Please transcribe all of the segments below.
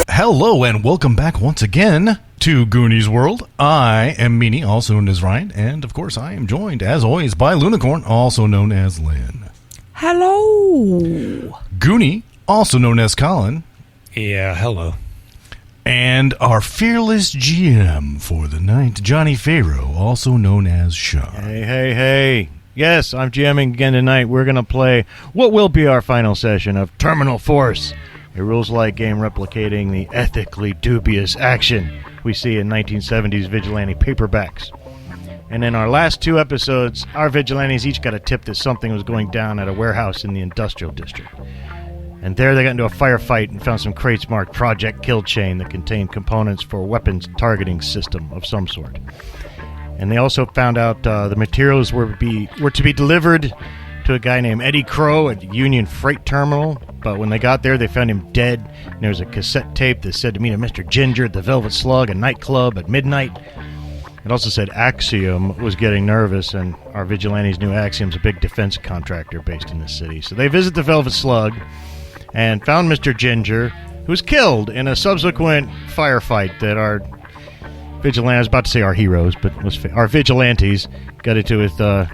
Hello and welcome back once again to Goonies World. I am Meanie, also known as Ryan, and of course I am joined, as always, by Lunicorn, also known as Lynn. Hello. Goonie, also known as Colin. Yeah, hello. And our fearless GM for the night, Johnny Farrow, also known as Sean. Hey. Yes, I'm GMing again tonight. We're going to play what will be our final session of Terminal Force, a rules-like game replicating the ethically dubious action we see in 1970s vigilante paperbacks. And in our last two episodes, our vigilantes each got a tip that something was going down at a warehouse in the industrial district. And there they got into a firefight and found some crates marked Project Kill Chain that contained components for a weapons targeting system of some sort. And they also found out the materials were to be delivered to a guy named Eddie Crow at Union Freight Terminal, but when they got there, they found him dead, and there was a cassette tape that said to meet a Mr. Ginger at the Velvet Slug, a nightclub at midnight. It also said Axiom was getting nervous, and our vigilantes knew Axiom's a big defense contractor based in the city. So they visit the Velvet Slug and found Mr. Ginger, who was killed in a subsequent firefight that our vigilantes, I was about to say our heroes, but our vigilantes got into with the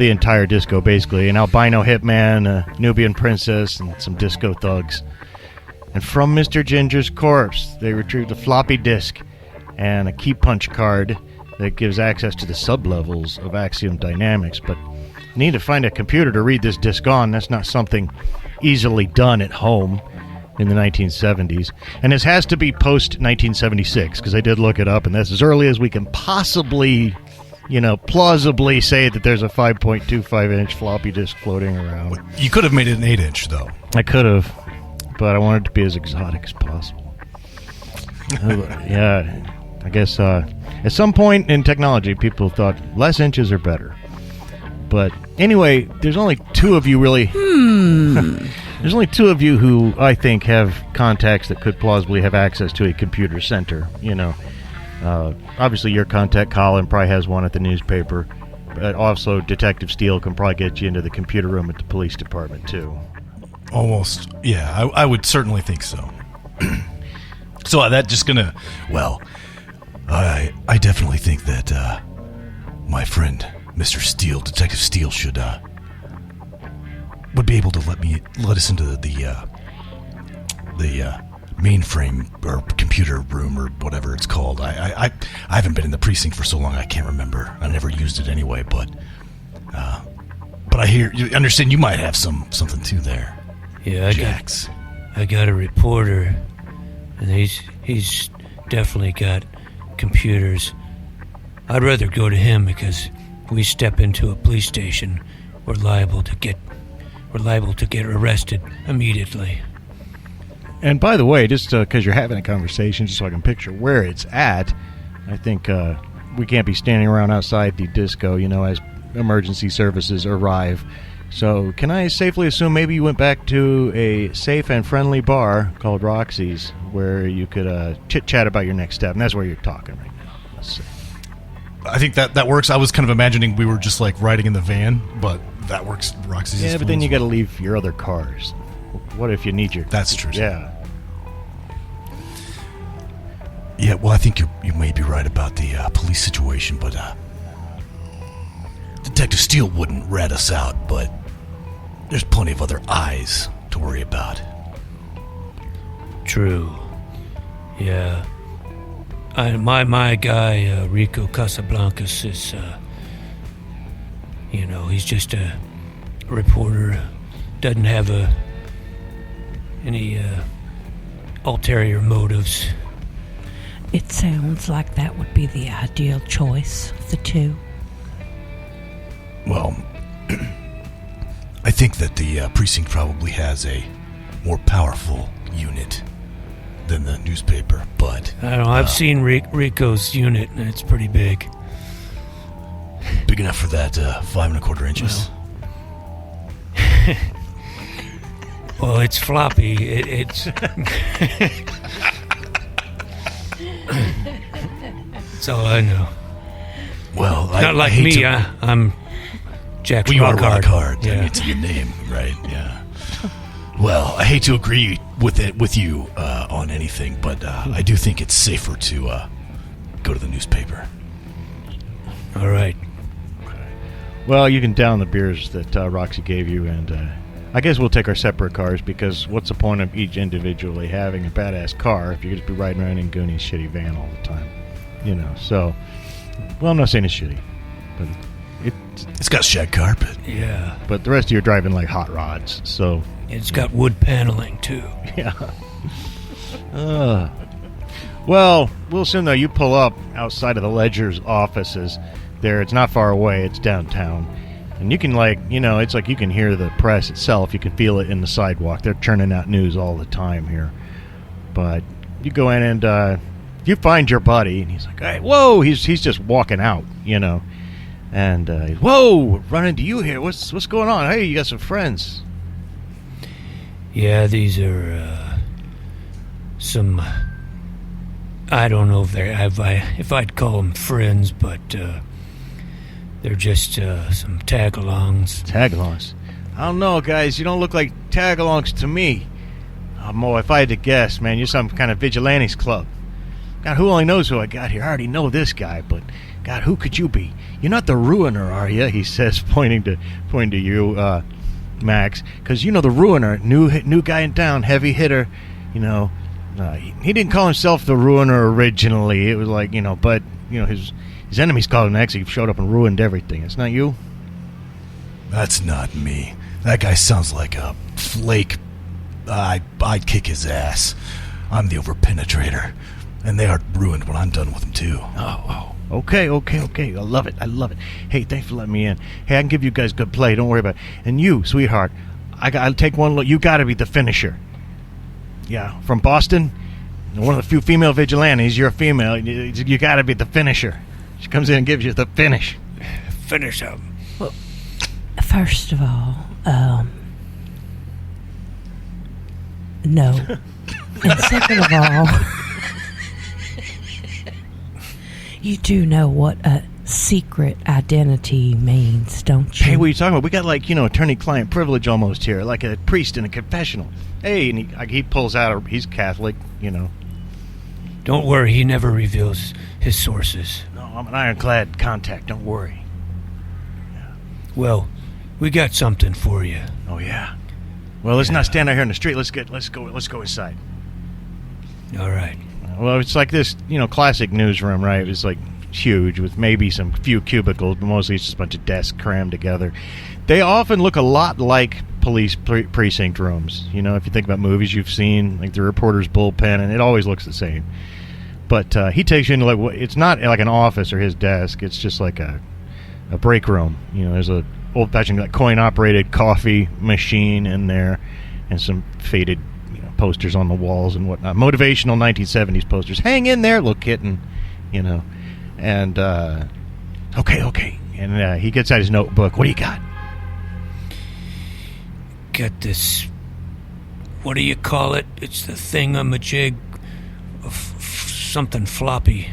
entire disco, basically. An albino hitman, a Nubian princess, and some disco thugs. And from Mr. Ginger's corpse, they retrieved a floppy disk and a key punch card that gives access to the sublevels of Axiom Dynamics. But you need to find a computer to read this disk on. That's not something easily done at home in the 1970s. And this has to be post-1976, because I did look it up, and that's as early as we can possibly plausibly say that there's a 5.25-inch floppy disk floating around. You could have made it an 8-inch, though. I could have, but I wanted it to be as exotic as possible. Yeah, I guess at some point in technology, people thought less inches are better. But anyway, there's only two of you really... There's only two of you who I think have contacts that could plausibly have access to a computer center, Obviously, your contact, Colin, probably has one at the newspaper. But also, Detective Steele can probably get you into the computer room at the police department, too. Almost, yeah. I would certainly think so. So that just gonna... Well, I definitely think that my friend, Mr. Steele, Detective Steele, would be able to let us into the mainframe or computer room or whatever it's called. I haven't been in the precinct for so long I can't remember. I never used it anyway, but I understand you might have something too there. Yeah, Jax. I got a reporter, and he's definitely got computers. I'd rather go to him because if we step into a police station, we're liable to get arrested immediately. And by the way, just because you're having a conversation, just so I can picture where it's at, I think we can't be standing around outside the disco, as emergency services arrive. So can I safely assume maybe you went back to a safe and friendly bar called Roxy's where you could chit-chat about your next step, and that's where you're talking right now. Let's see. I think that works. I was kind of imagining we were just like riding in the van, but that works. Roxy's is but fine then you as got to well. leave your other cars. What if you need your... That's true. Yeah. Yeah, well, I think you may be right about the police situation, but Detective Steele wouldn't rat us out, but there's plenty of other eyes to worry about. True. Yeah. My guy, Rico Casablancas, is, he's just a reporter. Doesn't have any ulterior motives. It sounds like that would be the ideal choice of the two. Well, I think that the precinct probably has a more powerful unit than the newspaper, but... I don't know, I've seen Rico's unit, and it's pretty big. Big enough for that 5 1/4 inches. Well, it's floppy. It's... That's all I know. Well, Not like I hate me, to, I'm Jax well, you are Rockhard. Rockhard. Yeah. It's a good name, right? Yeah. Well, I hate to agree with you on anything, but I do think it's safer to go to the newspaper. All right. Well, you can down the beers that Roxy gave you, and I guess we'll take our separate cars, because what's the point of each individually having a badass car if you could just be riding around in Goonie's shitty van all the time? You know, so... Well, I'm not saying it's shitty, but It's got shag carpet. Yeah. but the rest of you are driving like hot rods, so... It's got wood paneling, too. Yeah. Well, Wilson, though, you pull up outside of the Ledger's offices there. It's not far away. It's downtown. And you can, it's like you can hear the press itself. You can feel it in the sidewalk. They're churning out news all the time here. But you go in and you find your buddy, and he's like, hey, whoa, he's just walking out, And, whoa, run into you here. What's going on? Hey, you got some friends. Yeah, these are some... I don't know if I'd call them friends, but they're just some tag-alongs. Tag-alongs? I don't know, guys. You don't look like tag-alongs to me. Mo, if I had to guess, man, you're some kind of vigilantes club. God, who only knows who I got here? I already know this guy, but God, who could you be? You're not the Ruiner, are you? He says, pointing to you, Max, because the Ruiner, new guy in town, heavy hitter. He didn't call himself the Ruiner originally. It was like, but his enemies called him X. He showed up and ruined everything. It's not you. That's not me. That guy sounds like a flake. I'd kick his ass. I'm the overpenetrator, and they are ruined when I'm done with them too. Oh. Okay. I love it. Hey, thanks for letting me in. Hey, I can give you guys good play. Don't worry about it. And you, sweetheart, I'll take one look. You got to be the finisher. Yeah, from Boston, one of the few female vigilantes. You're a female. You got to be the finisher. She comes in and gives you the finish. Finish up. Well, first of all, no. And second of all, you do know what a secret identity means, don't you? Hey, what are you talking about? We got attorney-client privilege almost here, like a priest in a confessional. Hey, and he pulls out. He's Catholic, Don't worry, he never reveals his sources. No, I'm an ironclad contact. Don't worry. Yeah. Well, we got something for you. Oh yeah. Well, let's not stand out here in the street. Let's go inside. All right. Well, it's like this, classic newsroom, right? It's like huge with maybe some few cubicles, but mostly it's just a bunch of desks crammed together. They often look a lot like police precinct rooms. If you think about movies you've seen, like the reporter's bullpen, and it always looks the same. But he takes you into it's not like an office or his desk. It's just like a break room. There's a old-fashioned coin-operated coffee machine in there, and some faded posters on the walls and whatnot. Motivational 1970s posters. Hang in there, little kitten. And okay. And he gets out his notebook. What do you got? Got this. What do you call it? It's the thingamajig of something floppy.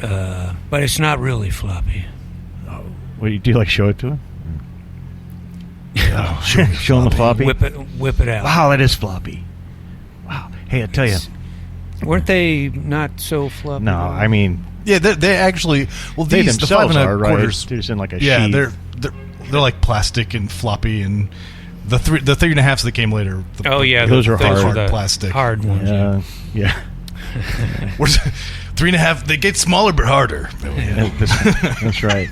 But it's not really floppy. Oh, do you show it to him? Yeah, show him the floppy. Whip it out. Wow, that is floppy. Wow. Hey, I tell you. Weren't they not so floppy? No, I mean. Yeah, they actually. Well, They these the themselves 5 are, right? 1/4. They're just in like a Yeah, sheath. they're like plastic and floppy, and the 3 1/2s that came later. those are hard. the plastic. Hard ones. Yeah. Where's 3 1/2? They get smaller but harder. That's right.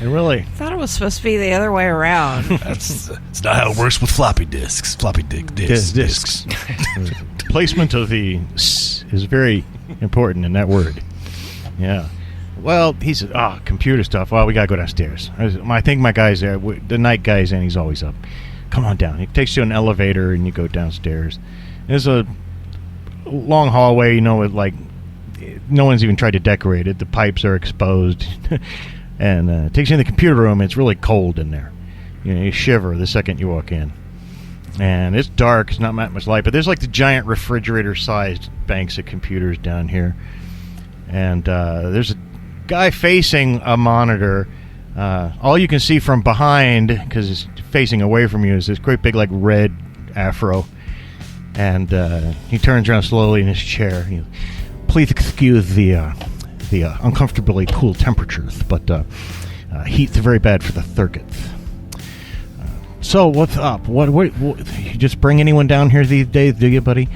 And really, I thought it was supposed to be the other way around. That's not how it works with floppy disks. Floppy disks. Placement of the s is very important in that word. Yeah. Well, he said, computer stuff. Well, we got to go downstairs. I think my guy's there. The night guy's in. He's always up. Come on down. He takes you to an elevator, and you go downstairs. There's a long hallway, with, no one's even tried to decorate it. The pipes are exposed. And it takes you in the computer room. It's really cold in there. You shiver the second you walk in. And it's dark. It's not that much light. But there's, the giant refrigerator-sized banks of computers down here. And there's a guy facing a monitor. All you can see from behind, because it's facing away from you, is this great big red afro. And he turns around slowly in his chair. Please excuse the uncomfortably cool temperatures, but heat's very bad for the circuits. So what's up? What you just bring anyone down here these days, do you, buddy?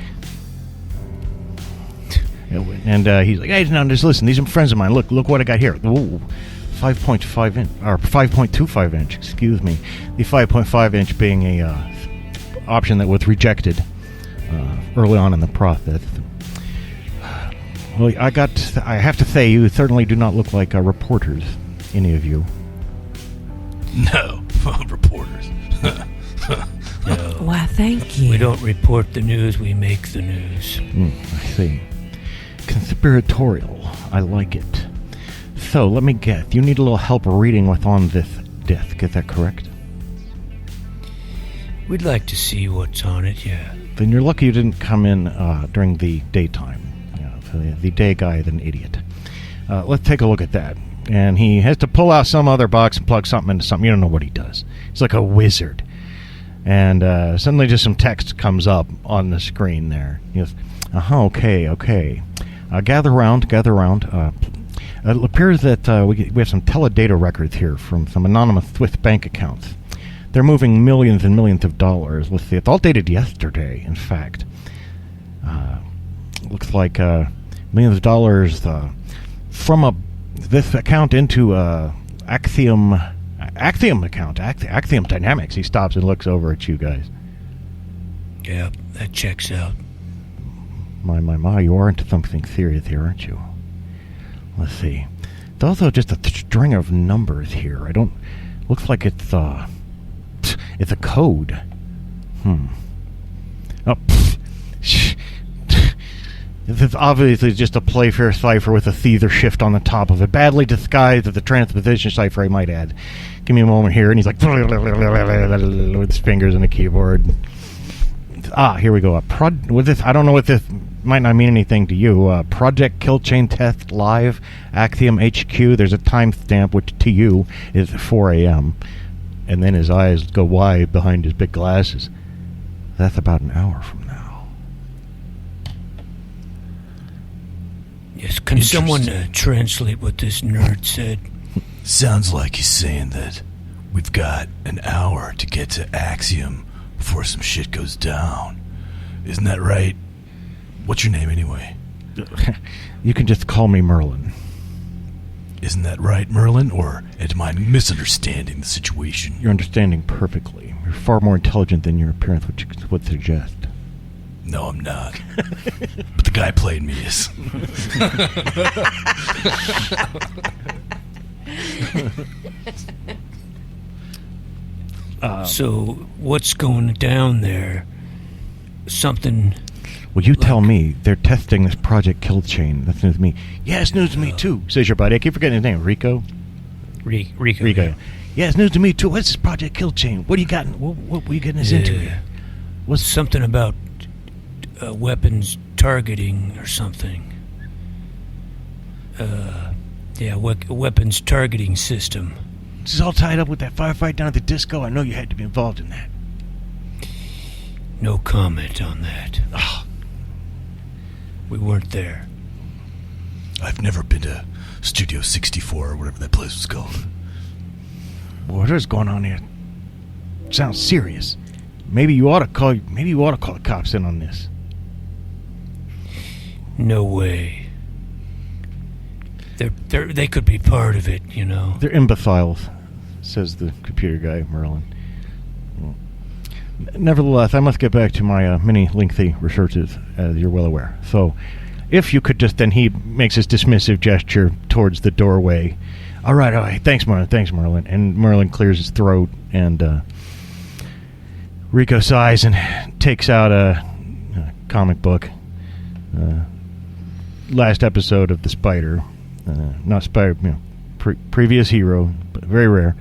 And he's like, hey, now just listen. These are friends of mine. Look what I got here. Ooh, 5.5 inch or 5.25 inch. Excuse me. The 5.5 inch being a option that was rejected early on in the process. Well, I have to say, you certainly do not look like reporters, any of you. No, reporters. No. Why, thank you. We don't report the news, we make the news. I see. Conspiratorial. I like it. So, let me guess. You need a little help reading what's on this desk. Is that correct? We'd like to see what's on it, yeah. Then you're lucky you didn't come in during the daytime. The day guy is an idiot. Let's take a look at that. And he has to pull out some other box and plug something into something. You don't know what he does. He's like a wizard. And suddenly just some text comes up on the screen there. He goes, okay. Gather round. It appears that we have some teledata records here from some anonymous Swiss bank accounts. They're moving millions and millions of dollars. Let's see. It's all dated yesterday, in fact. Looks like millions of dollars from this account into Axiom account, Axiom Dynamics. He stops and looks over at you guys. Yeah, that checks out. My, you are into something serious here, aren't you? Let's see. There's also just a string of numbers here. Looks like it's a code. This is obviously just a Playfair cipher with a Caesar shift on the top of it. Badly disguised as a transposition cipher, I might add. Give me a moment here. And he's like, with his fingers on the keyboard. Here we go. With this, I don't know what this might not mean anything to you. Project Kill Chain Test Live, Axiom HQ. There's a timestamp, which to you is 4 a.m. And then his eyes go wide behind his big glasses. That's about an hour from now. Yes, can someone translate what this nerd said? Sounds like he's saying that we've got an hour to get to Axiom before some shit goes down. Isn't that right? What's your name anyway? You can just call me Merlin. Isn't that right, Merlin? Or am I misunderstanding the situation? You're understanding perfectly. You're far more intelligent than your appearance would suggest. No, I'm not. But the guy playing me is. So, what's going down there? Something... Well, you tell me. They're testing this Project Kill Chain. That's news to me. Yeah, it's news to me, too, says your buddy. I keep forgetting his name. Rico? Rico. Yeah, it's news to me, too. What's this Project Kill Chain? What are you got? What were you getting us into here? What's something about weapons targeting or something? Weapons targeting system. This is all tied up with that firefight down at the disco. I know you had to be involved in that. No comment on that. Oh. We weren't there. I've never been to Studio 64 or whatever that place was called. What is going on here? Sounds serious. Maybe you ought to call the cops in on this. No way. They could be part of it, you know. They're imbeciles, says the computer guy, Merlin. Nevertheless, I must get back to my many lengthy researches, as you're well aware. So, if you could just, then he makes his dismissive gesture towards the doorway. All right. Thanks, Merlin. And Merlin clears his throat, and Rico sighs and takes out a comic book. Last episode of The Spider. Not Spider, previous hero, but very rare.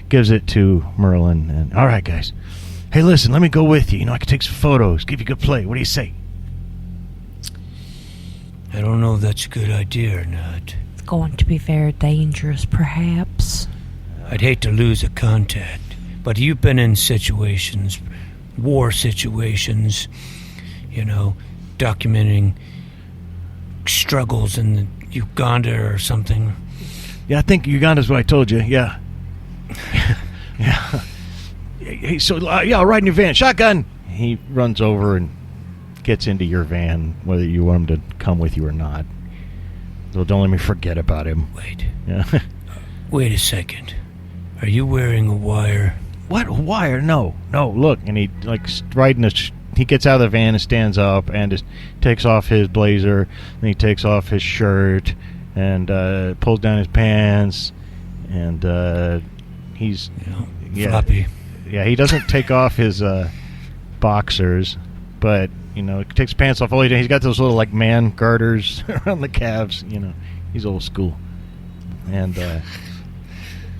Gives it to Merlin, and all right, guys. Hey, listen, let me go with you. I can take some photos, give you good play. What do you say? I don't know if that's a good idea or not. It's going to be very dangerous, perhaps. I'd hate to lose a contact, but you've been in situations, war situations, documenting struggles in Uganda or something. Yeah, I think Uganda's what I told you. Yeah. Yeah. Hey, so I'll ride in your van. Shotgun. He runs over and gets into your van, whether you want him to come with you or not. So don't let me forget about him. Wait. Yeah. Wait a second. Are you wearing a wire? What, a wire? No. Look, and he he gets out of the van and stands up and just takes off his blazer, and he takes off his shirt and pulls down his pants, and he's floppy. Yeah, he doesn't take off his boxers, but he takes his pants off. He's got those little man garters around the calves. He's old school, and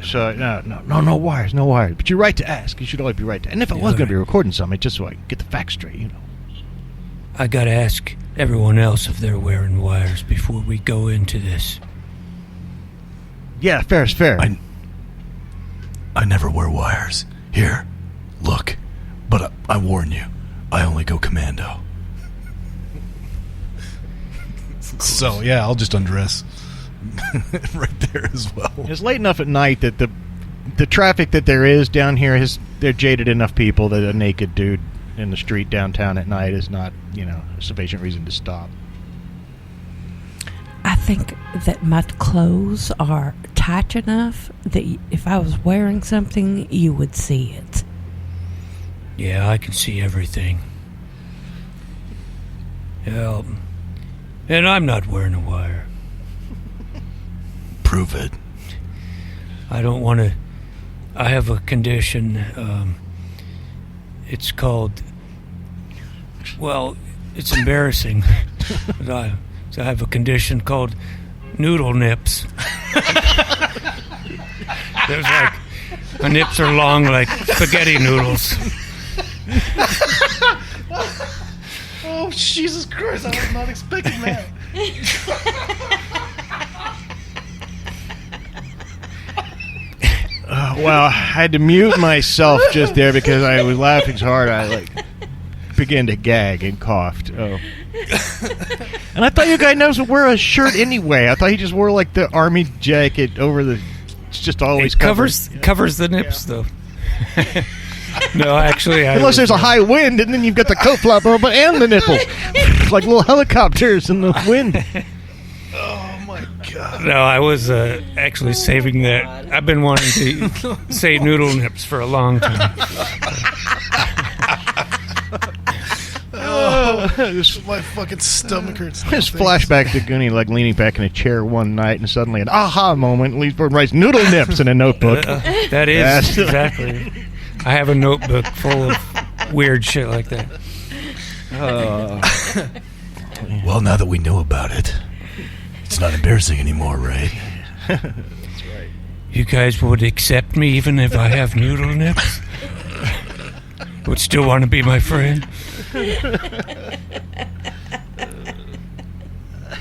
so no wires. But you're right to ask. You should always be right to. And if I was going to be recording something, just so I can get the facts straight, I gotta ask everyone else if they're wearing wires before we go into this. Yeah, fair is fair. I never wear wires. Here, look. But I warn you, I only go commando. So, yeah, I'll just undress right there as well. It's late enough at night that the traffic that there is down here, they're jaded enough people that a naked dude in the street downtown at night is not, a sufficient reason to stop. I think that my clothes are tight enough that if I was wearing something, you would see it. Yeah, I can see everything. Yeah, and I'm not wearing a wire. Prove it. I don't want to. I have a condition. It's called. Well, it's embarrassing. But I have a condition called noodle nips. There's my nips are long like spaghetti noodles. Oh, Jesus Christ, I was not expecting that. Well, I had to mute myself just there because I was laughing so hard I began to gag and coughed. Oh. And I thought you guys doesn't wear a shirt anyway. I thought he just wore the army jacket over the. It's just always covers the nips though. No, actually, unless there's a high wind and then you've got the coat flap over and the nipples, like little helicopters in the wind. Oh my God! No, I was actually saving that. I've been wanting to say noodle nips for a long time. My fucking stomach hurts. Just flashback to Goonie leaning back in a chair one night and suddenly an aha moment. Leesburg writes noodle nips in a notebook. That is exactly. I have a notebook full of weird shit like that. Well, now that we know about it, it's not embarrassing anymore, right? That's right. You guys would accept me even if I have noodle nips? Would still want to be my friend?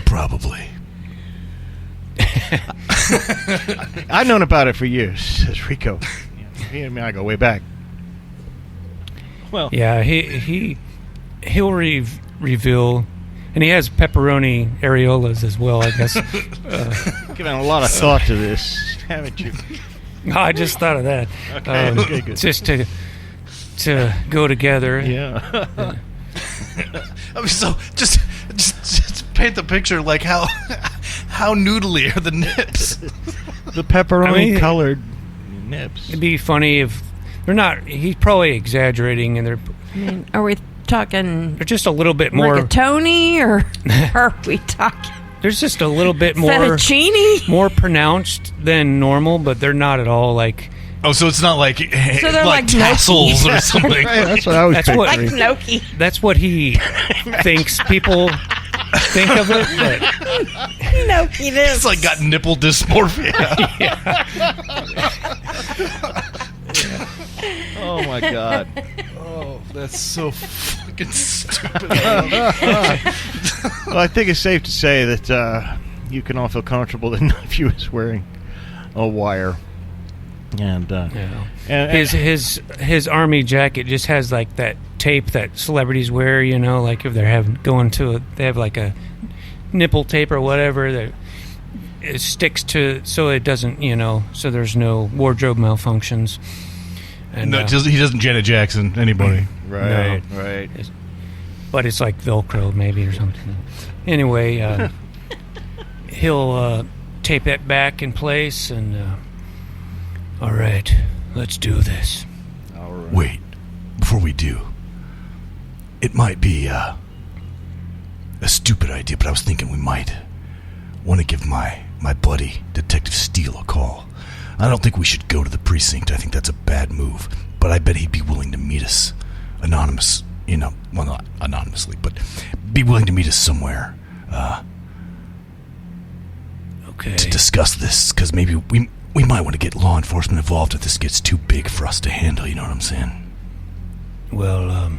Probably. I've known about it for years, says Rico. He and me, I go way back. Well, yeah, he'll reveal, and he has pepperoni areolas as well, I guess. Giving a lot of thought to this, haven't you? No, I just thought of that. Okay, good. Just to go together. Yeah. I mean, so just paint the picture how noodly are the nips. The pepperoni colored nips. It'd be funny if They're not. He's probably exaggerating, and I mean, are we talking they're just a little bit more. rigatoni, or are we talking There's just a little bit more fettuccine? more pronounced than normal, but they're not at all like. Oh, so it's not like So they're like tassels gnocchi. or something. Right, that's what I was That's what- Like picturing. gnocchi. That's what he thinks people think of it. But Gnocchi this. It's like got nipple dysmorphia. Oh my god. Oh, that's so fucking stupid. Well, I think it's safe to say that you can all feel comfortable that none of you is wearing a wire. And, and his army jacket just has like that tape that celebrities wear. You know, like if they're they have like a nipple tape or whatever that it sticks to, so it doesn't, so there's no wardrobe malfunctions. And, No, he doesn't Janet Jackson anybody. right, No. right. but it's like Velcro maybe or something. Anyway, he'll tape that back in place and. All right, let's do this. All right. Wait, before we do, it might be a stupid idea, but I was thinking we might want to give my buddy, Detective Steele, a call. I don't think we should go to the precinct. I think that's a bad move, but I bet he'd be willing to meet us well, not anonymously, but be willing to meet us somewhere Okay. to discuss this, because maybe we might want to get law enforcement involved if this gets too big for us to handle, you know what I'm saying? Well,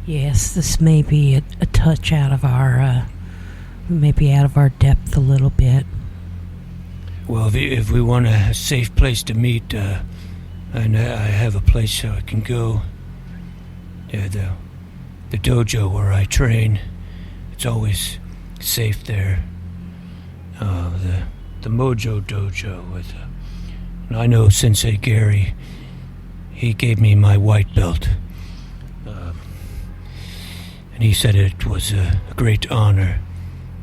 Yes, this may be a touch out of our, maybe out of our depth a little bit. if we want a safe place to meet, and I have a place so I can go. Yeah, the dojo where I train. It's always safe there. The Mojo Dojo with. I know Sensei Gary. He gave me my white belt. And he said it was a great honor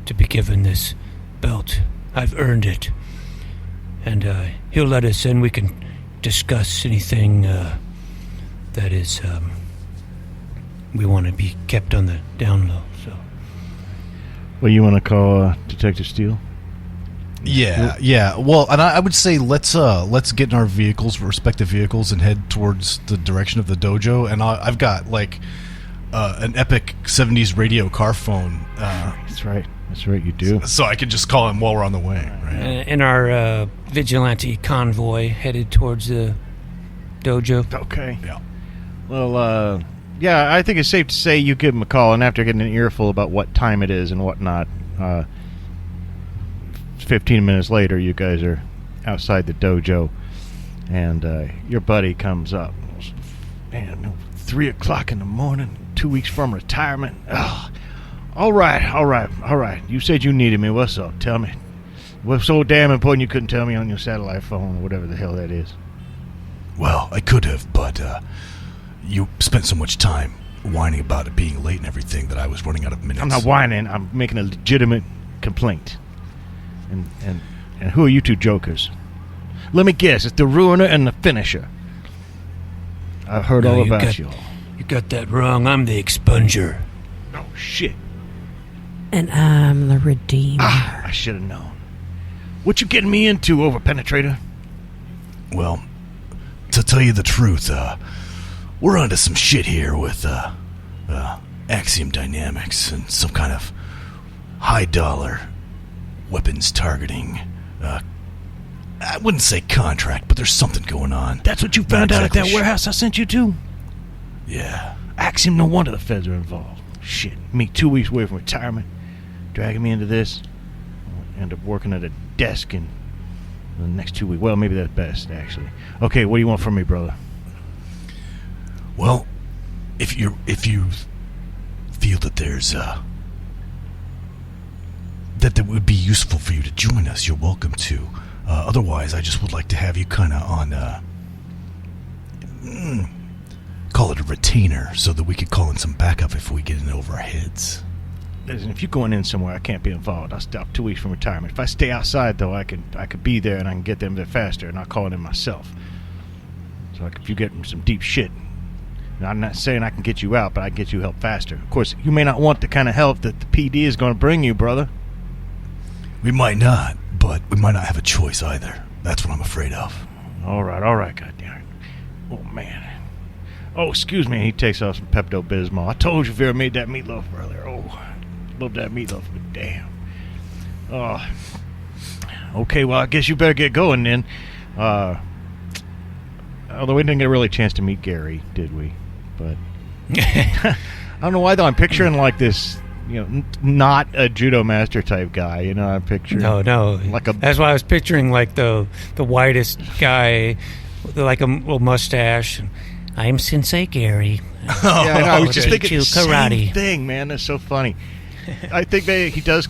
to be given this belt. I've earned it. And he'll let us in. We can discuss anything that is we want to be kept on the down low. So Well, you want to call Detective Steele? Yeah. Well, and I would say let's get in our respective vehicles, and head towards the direction of the dojo. And I've got like an epic 70s radio car phone. That's right. That's right. You do. So I could just call him while we're on the way. Right? in our vigilante convoy headed towards the dojo. Okay. Yeah. Well, yeah, I think it's safe to say you give him a call, and after getting an earful about what time it is and whatnot, 15 minutes later, you guys are outside the dojo, and your buddy comes up. Man, 3 o'clock in the morning, 2 weeks from retirement. Ugh. All right. You said you needed me. What's up? Tell me. What's so damn important you couldn't tell me on your satellite phone or whatever the hell that is? Well, I could have, but you spent so much time whining about it being late and everything that I was running out of minutes. I'm not whining. I'm making a legitimate complaint. And who are you two jokers? Let me guess. It's the ruiner and the finisher. I've heard all about you all. You got that wrong. I'm the expunger. Oh, shit. And I'm the redeemer. I should have known. What you getting me into, overpenetrator? Well, to tell you the truth, we're onto some shit here with Axiom Dynamics and some kind of high-dollar weapons targeting. I wouldn't say contract, but there's something going on. That's what you Not found out at exactly that warehouse I sent you to? Yeah. Axiom, no wonder the feds are involved. Shit, me 2 weeks away from retirement, dragging me into this. I'll end up working at a desk in the next 2 weeks. Well, maybe that's best, actually. Okay, what do you want from me, brother? Well, if you feel that there's that would be useful for you to join us, you're welcome to. Otherwise, I just would like to have you kind of on call it a retainer, so that we could call in some backup if we get in over our heads. Listen, if you're going in somewhere, I can't be involved. I'll stop 2 weeks from retirement. If I stay outside, though, I could be there and I can get them there faster, and I'll call it in myself. So like, if you get in some deep shit, now, I'm not saying I can get you out, but I can get you help faster. Of course, you may not want the kind of help that the PD is going to bring you, brother. We might not, but we might not have a choice either. That's what I'm afraid of. All right, goddamn. Oh, man. Oh, excuse me. He takes off some Pepto-Bismol. I told you Vera made that meatloaf earlier. Oh, love that meatloaf, but damn. Oh. Okay, well, I guess you better get going then. Although we didn't get a really chance to meet Gary, did we? But I don't know why, though. I'm picturing like this, not a judo master type guy. I'm picturing No. like a. That's why I was picturing like the whitest guy with like a little mustache. I'm Sensei Gary. Yeah, I know. I was just thinking the karate. same thing, man. That's so funny. I think he does.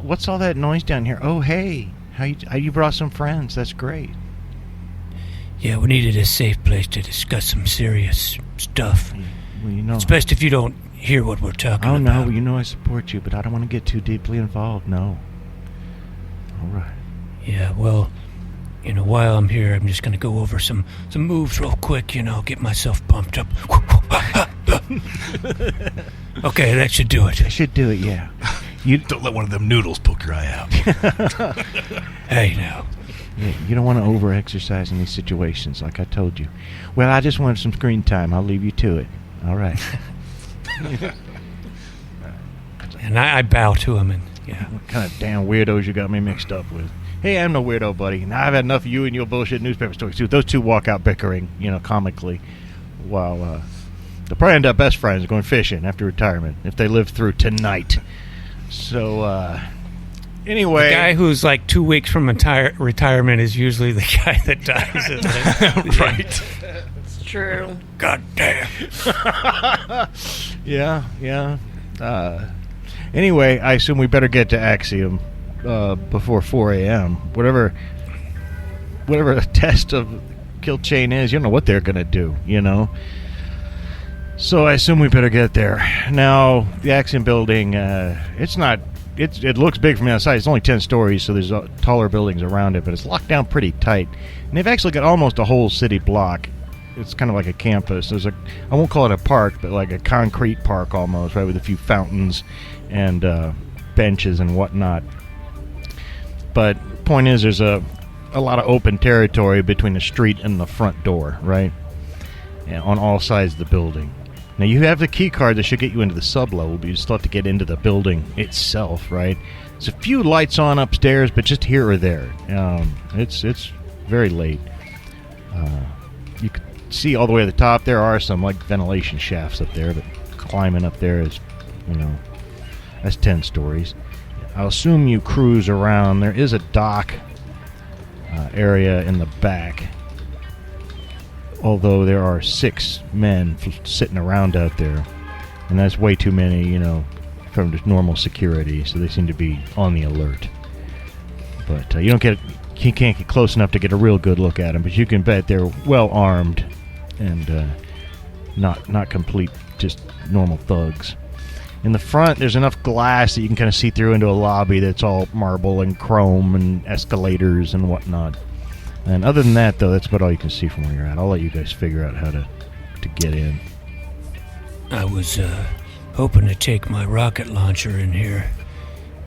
What's all that noise down here? Oh, hey, how you brought some friends? That's great. Yeah, we needed a safe place to discuss some serious stuff. Well, it's best if you don't hear what we're talking about. Oh, no, I support you, but I don't want to get too deeply involved, no. All right. Yeah, well, while I'm here, I'm just going to go over some moves real quick, get myself pumped up. Okay, that should do it. That should do it, yeah. You don't let one of them noodles poke your eye out. Hey, now. Yeah, you don't want to over-exercise in these situations, like I told you. Well, I just wanted some screen time. I'll leave you to it. All right. And I bow to him, and yeah. What kind of damn weirdos you got me mixed up with? Hey, I'm no weirdo, buddy. Now I've had enough of you and your bullshit newspaper stories, too. Those two walk out bickering, comically, while they'll probably end up best friends going fishing after retirement, if they live through tonight. So, anyway. The guy who's like 2 weeks from retirement is usually the guy that dies. Isn't it? Right. It's true. God damn. Yeah. Anyway, I assume we better get to Axiom before 4 a.m. Whatever the test of kill chain is, you don't know what they're going to do, So I assume we better get there. Now, the Axiom building, it looks big from the outside. It's only 10 stories, so there's taller buildings around it, but it's locked down pretty tight. And they've actually got almost a whole city block. It's kind of like a campus. I won't call it a park, but like a concrete park almost, right, with a few fountains and benches and whatnot. But point is, there's a lot of open territory between the street and the front door, right? And on all sides of the building. Now, you have the key card that should get you into the sub-level, but you still have to get into the building itself, right? There's a few lights on upstairs, but just here or there. It's very late. You can see all the way to the top. There are some, like, ventilation shafts up there, but climbing up there is, that's 10 stories. I'll assume you cruise around. There is a dock area in the back, although there are 6 men sitting around out there, and that's way too many, from just normal security, so they seem to be on the alert. But you can't get close enough to get a real good look at them, but you can bet they're well armed and not complete, just normal thugs. In the front, there's enough glass that you can kind of see through into a lobby that's all marble and chrome and escalators and whatnot. And other than that, though, that's about all you can see from where you're at. I'll let you guys figure out how to get in. I was hoping to take my rocket launcher in here,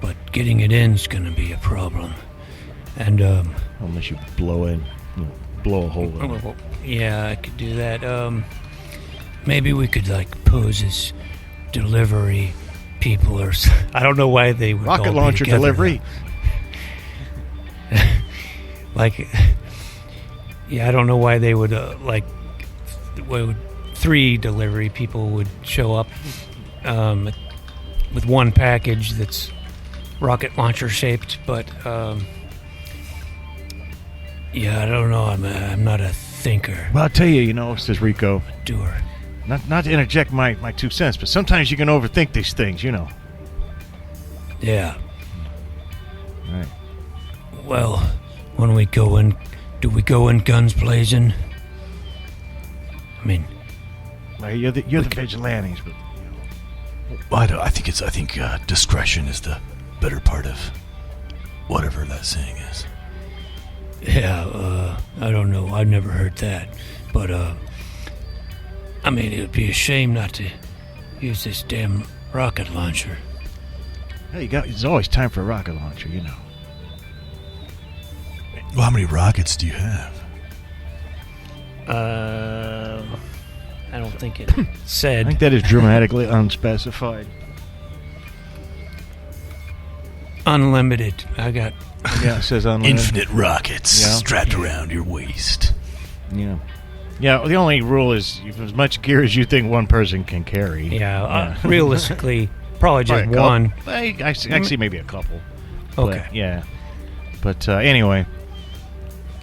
but getting it in is going to be a problem. And unless you blow a hole in it. Yeah, I could do that. Maybe we could pose as delivery people, or I don't know why they would rocket all be launcher together, delivery. Yeah, I don't know why they would three delivery people would show up with one package that's rocket launcher shaped, but yeah, I don't know. I'm not a thinker. Well, I'll tell you, says Rico. A doer. Not to interject my 2 cents, but sometimes you can overthink these things, Yeah. Right. Well, when we go in, do we go in guns blazing? I mean, well, you're the vigilantes, but Well, I think discretion is the better part of whatever that saying is. yeah. I don't know. I've never heard that. But, I mean, it would be a shame not to use this damn rocket launcher. Hey, there's always time for a rocket launcher, you know. Well, how many rockets do you have? I don't think it I said. think that is dramatically unspecified. Unlimited. I got. Yeah, it says unlimited. Infinite rockets strapped around your waist. Yeah. Yeah, the only rule is as much gear as you think one person can carry. Yeah, realistically, probably just Probably a one. couple. I see maybe a couple. Okay. But, yeah. But anyway.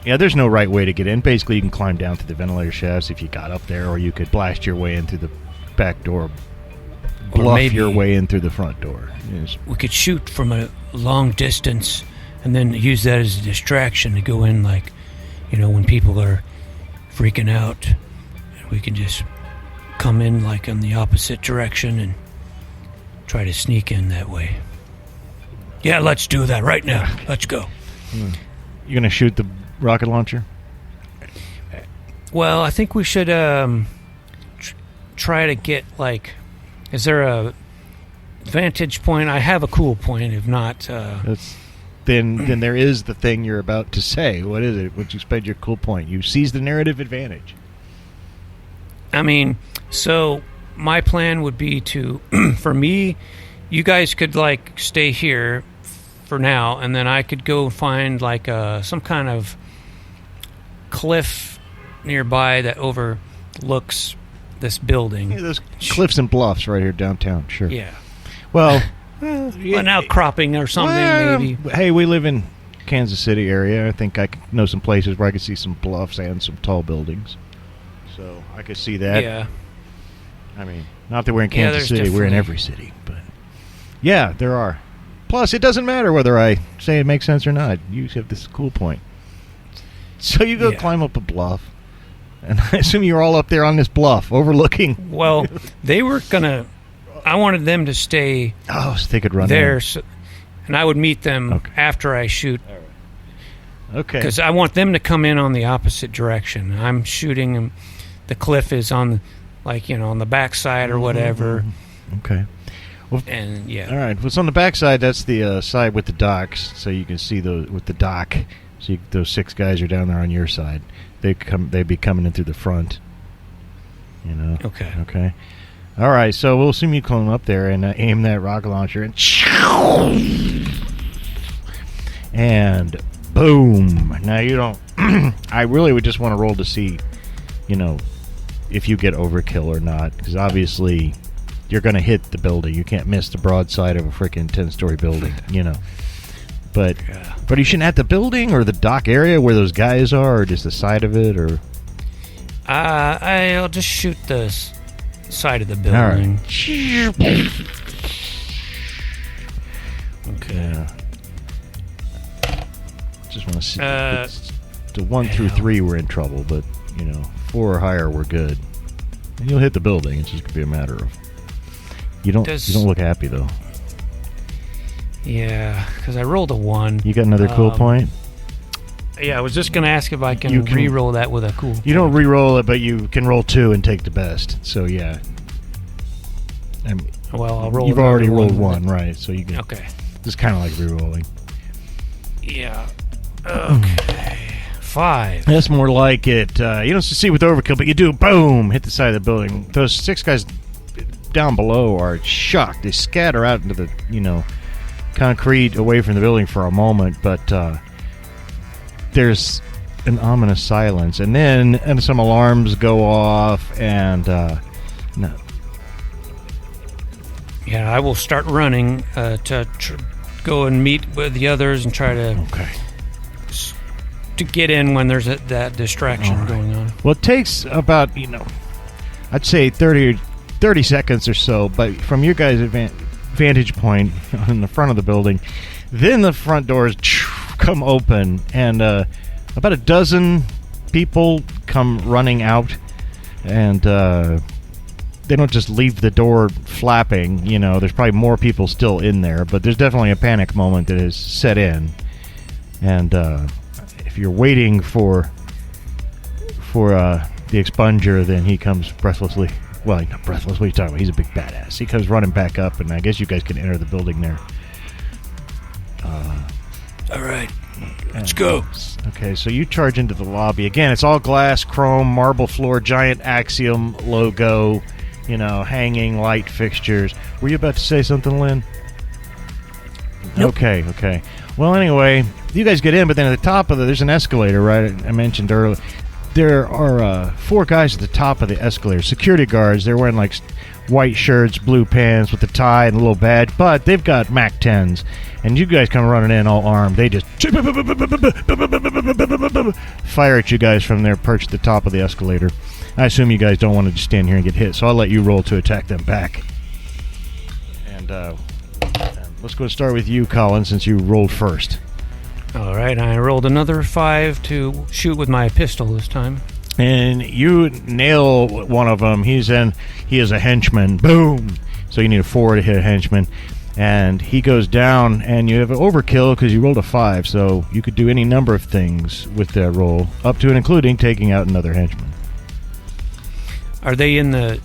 Yeah, there's no right way to get in. Basically, you can climb down through the ventilator shafts if you got up there, or you could blast your way in through the back door, bluff maybe your way in through the front door. Yes. We could shoot from a long distance and then use that as a distraction to go in, like, when people are freaking out. And we can just come in, like, in the opposite direction and try to sneak in that way. Yeah, let's do that right now. Let's go. You're going to shoot the rocket launcher? Well, I think we should try to get, like, is there a vantage point? I have a cool point. If not, then there is the thing you're about to say. What is it? Would you spend your cool point? You seize the narrative advantage. I mean, so my plan would be to, for me, you guys could, like, stay here for now, and then I could go find, like, some kind of cliff nearby that overlooks this building. Yeah, those cliffs and bluffs right here downtown. Sure. Yeah. Well, An outcropping or something, maybe. Hey, we live in Kansas City area. I think I know some places where I could see some bluffs and some tall buildings. So I could see that. Yeah. I mean, not that we're in Kansas City. We're in every city. But yeah, there are. Plus, it doesn't matter whether I say it makes sense or not. You have this cool point. So you go climb up a bluff. And I assume you're all up there on this bluff overlooking. Well, they were going to... I wanted them to stay so they could run there, and I would meet them after I shoot. Okay. Because I want them to come in on the opposite direction. I'm shooting them. The cliff is on, like, on the backside or whatever. Okay. Well, and all right. What's on the backside? That's the side with the docks, so you can see those with the dock. So those 6 guys are down there on your side. They'd be coming in through the front. Okay. Okay. All right, so we'll assume you come up there and aim that rocket launcher and boom. Now you don't. I really would just want to roll to see, if you get overkill or not, because obviously you're going to hit the building. You can't miss the broadside of a freaking 10-story building, But you shouldn't at the building or the dock area where those guys are, or just the side of it, or. I'll just shoot the side of the building. All right. Okay. Just want to see. The 1 through 3 we're in trouble, but 4 or higher we're good. And you'll hit the building. It's just gonna be a matter of. You don't look happy though. Yeah, because I rolled a 1. You got another cool point? Yeah, I was just gonna ask if I can re-roll that with a cool. You don't re-roll it, but you can roll 2 and take the best. So yeah. Well, I'll roll. You've already rolled 1, right? So you get. Okay. It's kind of like re-rolling. Yeah. Okay. 5. That's more like it. You don't see with overkill, but you do boom, hit the side of the building. Those 6 guys down below are shocked. They scatter out into the concrete away from the building for a moment, but there's an ominous silence, and then some alarms go off, and no. Yeah, I will start running to go and meet with the others and try to to get in when there's that distraction going on. Well, it takes about I'd say 30 seconds or so, but from your guys' vantage point in the front of the building, then the front doors come open, and about a dozen people come running out, and they don't just leave the door flapping. There's probably more people still in there, but there's definitely a panic moment that has set in, and if you're waiting for the expunger, then he comes breathlessly. Well, not breathless. What are you talking about? He's a big badass. He comes running back up, and I guess you guys can enter the building there. All right, let's go. Okay, so you charge into the lobby. Again, it's all glass, chrome, marble floor, giant Axiom logo, hanging light fixtures. Were you about to say something, Lynn? Nope. Okay. Well, anyway, you guys get in, but then at the top of there's an escalator, right? I mentioned earlier. There are 4 guys at the top of the escalator, security guards. They're wearing like white shirts, blue pants with a tie and a little badge, but they've got MAC 10s. And you guys come running in all armed. They just fire at you guys from their perch at the top of the escalator. I assume you guys don't want to just stand here and get hit, so I'll let you roll to attack them back. And let's go start with you, Colin, since you rolled first. All right, I rolled another 5 to shoot with my pistol this time. And you nail one of them. He is a henchman. Boom! So you need a 4 to hit a henchman. And he goes down, and you have an overkill because you rolled a 5. So you could do any number of things with that roll, up to and including taking out another henchman. Are they in the,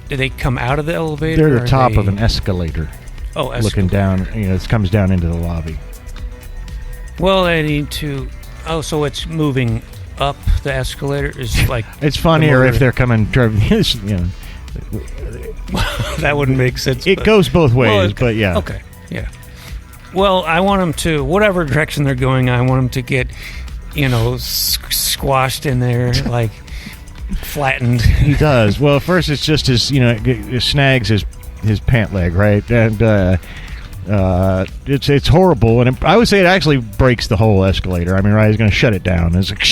do they come out of the elevator? They're at the top of an escalator. Oh, escalator. Looking down, it comes down into the lobby. Well, I need to... Oh, so it's moving up the escalator? It's funnier if they're coming... That wouldn't make sense. It goes both ways, but yeah. Okay, yeah. Well, I want them to... Whatever direction they're going, I want them to get, squashed in there, flattened. He does. Well, first it's just it snags his pant leg, right? And... it's horrible, and I would say it actually breaks the whole escalator. I mean, right? He's going to shut it down. It's like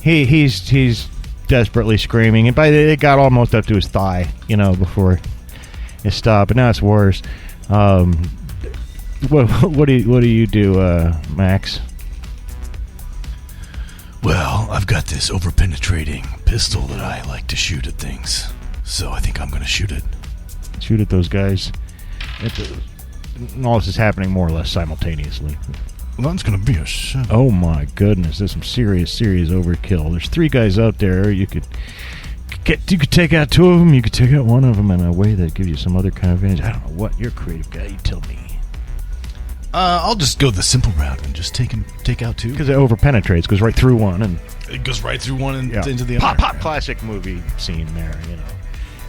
he's desperately screaming, and it got almost up to his thigh, before it stopped. But now it's worse. What do you do, Max? Well, I've got this overpenetrating pistol that I like to shoot at things, so I think I'm going to shoot it. Shoot at those guys. All this is happening more or less simultaneously. Well, that's going to be a shit. Oh my goodness, there's some serious overkill. There's 3 guys out there. You could take out 2 of them. You could take out 1 of them in a way that gives you some other kind of advantage. I don't know what. You're a creative guy. You tell me. I'll just go the simple route and just take out 2. Because it overpenetrates, goes right through one, and it goes right through one and into the pop, other. Classic movie scene there,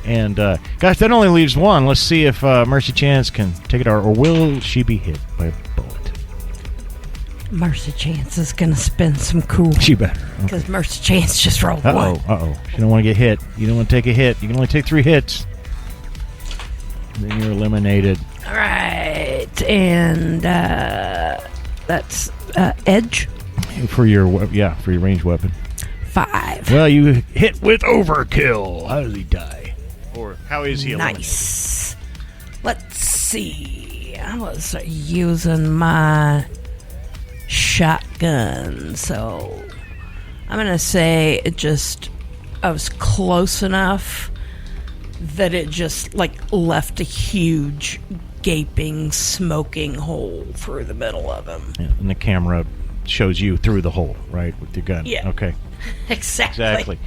And, gosh, that only leaves 1. Let's see if Mercy Chance can take it out, or will she be hit by a bullet? Mercy Chance is going to spend some cool. She better. Because Mercy Chance just rolled 1. Uh-oh. She don't want to get hit. You don't want to take a hit. You can only take 3 hits. And then you're eliminated. All right. And that's Edge. For your ranged weapon. 5. Well, you hit with overkill. How does he die? Or how is he eliminated? Nice. Let's see. I was using my shotgun, so I'm going to say I was close enough that it just, left a huge, gaping, smoking hole through the middle of him. Yeah, and the camera shows you through the hole, right, with your gun. Yeah. Okay. Exactly.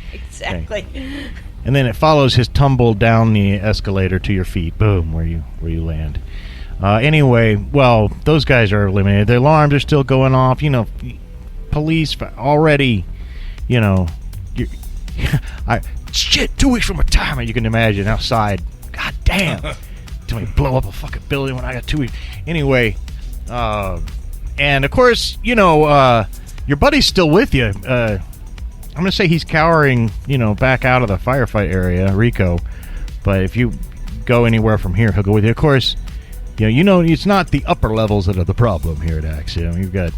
Okay. And then it follows his tumble down the escalator to your feet. Boom, where you land. Anyway, well, those guys are eliminated. Their alarms are still going off. Police already, shit, 2 weeks from retirement, you can imagine, outside. God damn. Tell me blow up a fucking building when I got 2 weeks. Anyway, and of course, your buddy's still with you. I'm going to say he's cowering, back out of the firefight area, Rico. But if you go anywhere from here, he'll go with you. Of course, it's not the upper levels that are the problem here at Axiom. You've got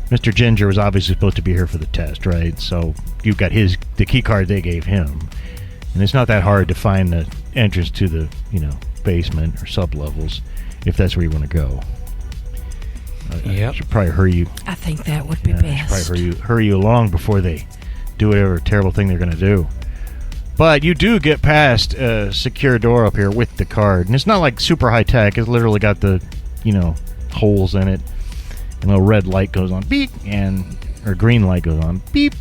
Mr. Ginger was obviously supposed to be here for the test, right? So you've got the key card they gave him. And it's not that hard to find the entrance to the, basement or sub-levels if that's where you want to go. Yep. Should probably hurry you. I think that would be best. Probably hurry you along before they do whatever terrible thing they're going to do. But you do get past a secure door up here with the card. And it's not like super high tech. It's literally got the, holes in it. And a little red light goes on, beep, or green light goes on, beep.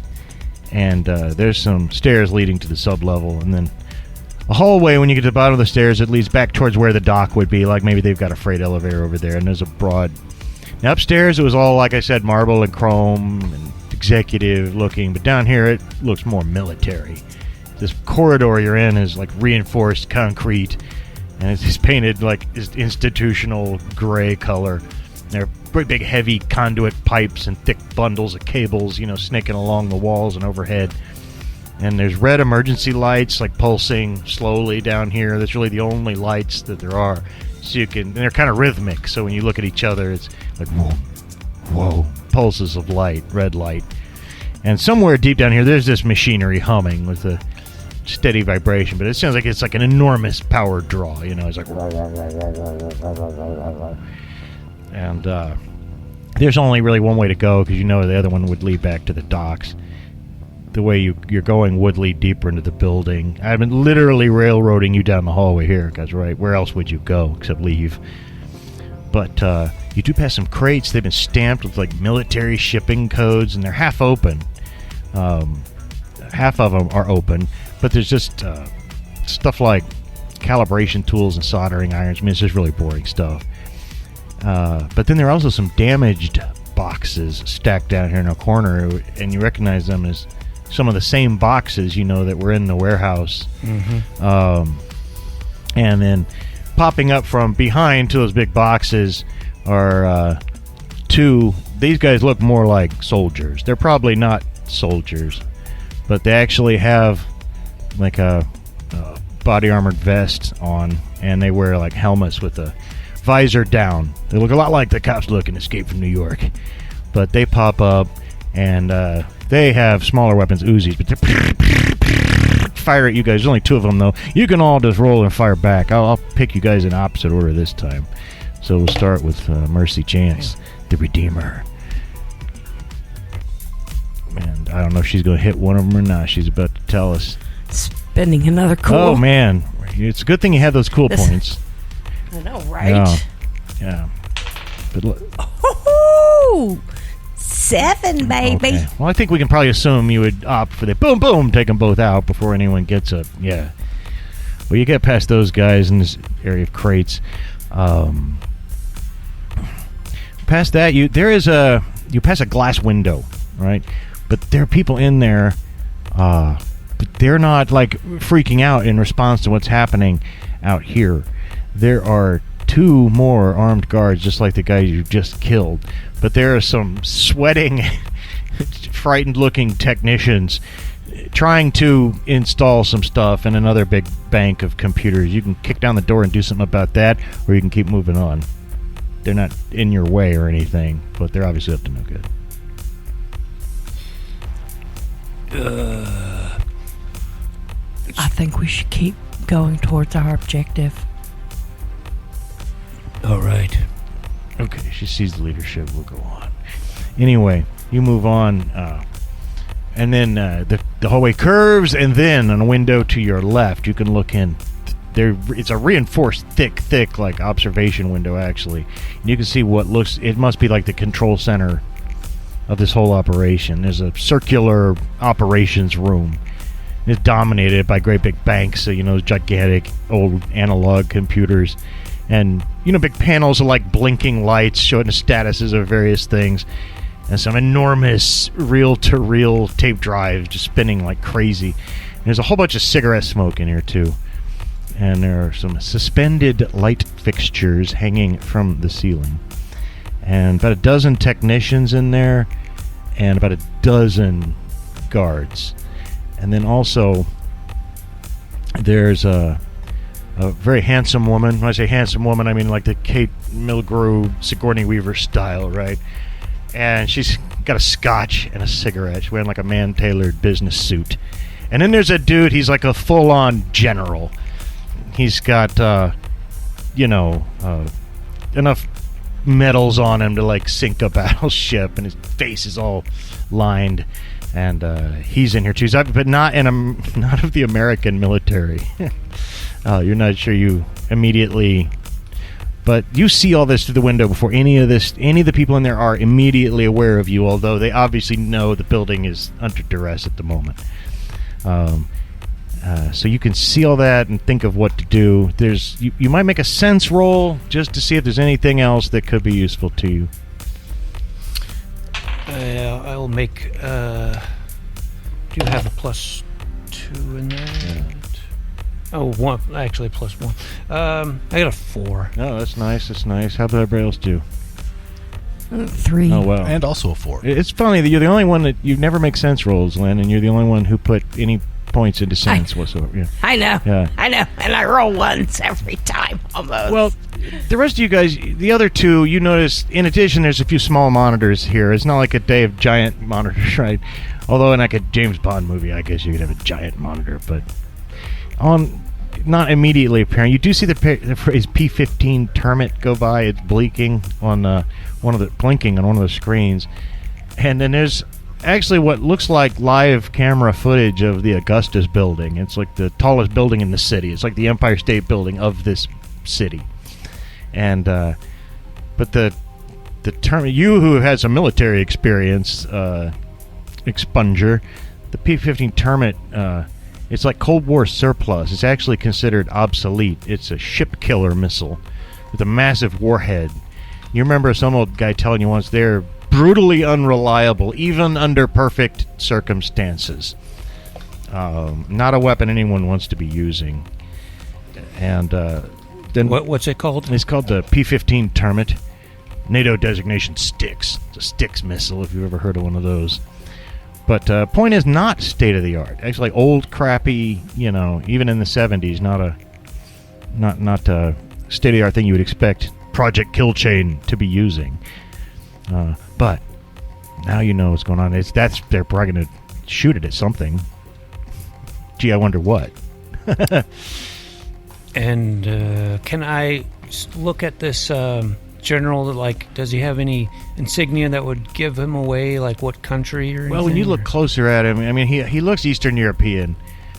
And there's some stairs leading to the sub-level, and then a hallway when you get to the bottom of the stairs. It leads back towards where the dock would be. Like maybe they've got a freight elevator over there, and there's a broad... Now upstairs, it was all, like I said, marble and chrome and executive looking, but down here it looks more military. This corridor you're in is like reinforced concrete, and it's painted like institutional gray color. There are pretty big heavy conduit pipes and thick bundles of cables, snaking along the walls and overhead. And there's red emergency lights like pulsing slowly down here. That's really the only lights that there are. So and they're kind of rhythmic, so when you look at each other, it's like whoa, whoa, pulses of light, red light. And somewhere deep down here, there's this machinery humming with a steady vibration, but it sounds like it's like an enormous power draw. It's like... And there's only really one way to go, because the other one would lead back to the docks. The way you're going would lead deeper into the building. I've been literally railroading you down the hallway here, because where else would you go except leave? But you do pass some crates. They've been stamped with like military shipping codes, and they're half open. Half of them are open, but there's just stuff like calibration tools and soldering irons. I mean, it's just really boring stuff. But then there are also some damaged boxes stacked down here in a corner, and you recognize them as some of the same boxes, that were in the warehouse. Mm-hmm. And then popping up from behind to those big boxes are two. These guys look more like soldiers. They're probably not soldiers, but they actually have like a body armored vest on, and they wear like helmets with a visor down. They look a lot like the cops look in Escape from New York, but they pop up, and they have smaller weapons, Uzis, but they fire at you guys. There's only two of them, though. You can all just roll and fire back. I'll pick you guys in opposite order this time. So we'll start with Mercy Chance, the Redeemer. And I don't know if she's going to hit one of them or not. She's about to tell us. Spending another cool. Oh, man. It's a good thing you have those cool points. I know, right? Yeah. But look. Oh, 7, baby. Okay. Well, I think we can probably assume you would opt for the boom, boom, take them both out before anyone gets up. Yeah. Well, you get past those guys in this area of crates. Past that, you pass a glass window, right? But there are people in there, but they're not like freaking out in response to what's happening out here. There are 2 more armed guards, just like the guy you just killed. But there are some sweating, frightened-looking technicians trying to install some stuff in another big bank of computers. You can kick down the door and do something about that, or you can keep moving on. They're not in your way or anything, but they're obviously up to no good. I think we should keep going towards our objective. All right. Okay, she sees the leadership. We'll go on. Anyway, you move on, and then the hallway curves, and then on a window to your left, you can look in. There, it's a reinforced, thick, like observation window, actually. And you can see what looks. It must be like the control center of this whole operation. There's a circular operations room. It's dominated by great big banks, so, gigantic old analog computers. And, big panels of, like, blinking lights showing the statuses of various things. And some enormous reel-to-reel tape drives just spinning like crazy. And there's a whole bunch of cigarette smoke in here, too. And there are some suspended light fixtures hanging from the ceiling. And about a dozen technicians in there. And about a dozen guards. And then also, there's a very handsome woman. When I say handsome woman, I mean like the Kate Mulgrew, Sigourney Weaver style, right? And she's got a scotch and a cigarette. She's wearing like a man-tailored business suit. And then there's a dude, he's like a full-on general. He's got, enough medals on him to like sink a battleship, and his face is all lined. And he's in here too, but not of the American military. You're not sure you immediately But you see all this through the window before any of the people in there are immediately aware of you, although they obviously know the building is under duress at the moment. So you can see all that and think of what to do. You might make a sense roll just to see if there's anything else that could be useful to you. I'll make... do you have a +2 in there? Yeah. Oh, 1. Actually, +1. I got a 4. Oh, that's nice. How about everybody else do? 3. Oh, wow. And also a 4. It's funny that you're the only one that you never make sense rolls, Lynn, and you're the only one who put any points into sense whatsoever. Yeah. I know. Yeah. I know. And I roll ones every time, almost. Well, the rest of you guys, the other two, you notice, in addition, there's a few small monitors here. It's not like a day of giant monitors, right? Although in like a James Bond movie, I guess you could have a giant monitor, but not immediately apparent. You do see the phrase P-15 Termit go by. It's blinking on one of the screens. And then there's actually what looks like live camera footage of the Augustus building. It's like the tallest building in the city. It's like the Empire State Building of this city. And but the term, you who have had some military experience, expunger, the P-15 Termit, it's like Cold War surplus. It's actually considered obsolete. It's a ship killer missile with a massive warhead. You remember some old guy telling you once they're brutally unreliable, even under perfect circumstances. Not a weapon anyone wants to be using. And then What's it called? It's called the P-15 Termit. NATO designation Styx. It's a Styx missile, if you've ever heard of one of those. But point is, not state-of-the-art. Actually, old, crappy, even in the 70s, not a state-of-the-art thing you would expect Project Kill Chain to be using. But now you know what's going on. They're probably going to shoot it at something. Gee, I wonder what. And can I look at this general? Like, does he have any insignia that would give him away? Like, what country or anything? Well, when you look closer at him, I mean, he looks Eastern European,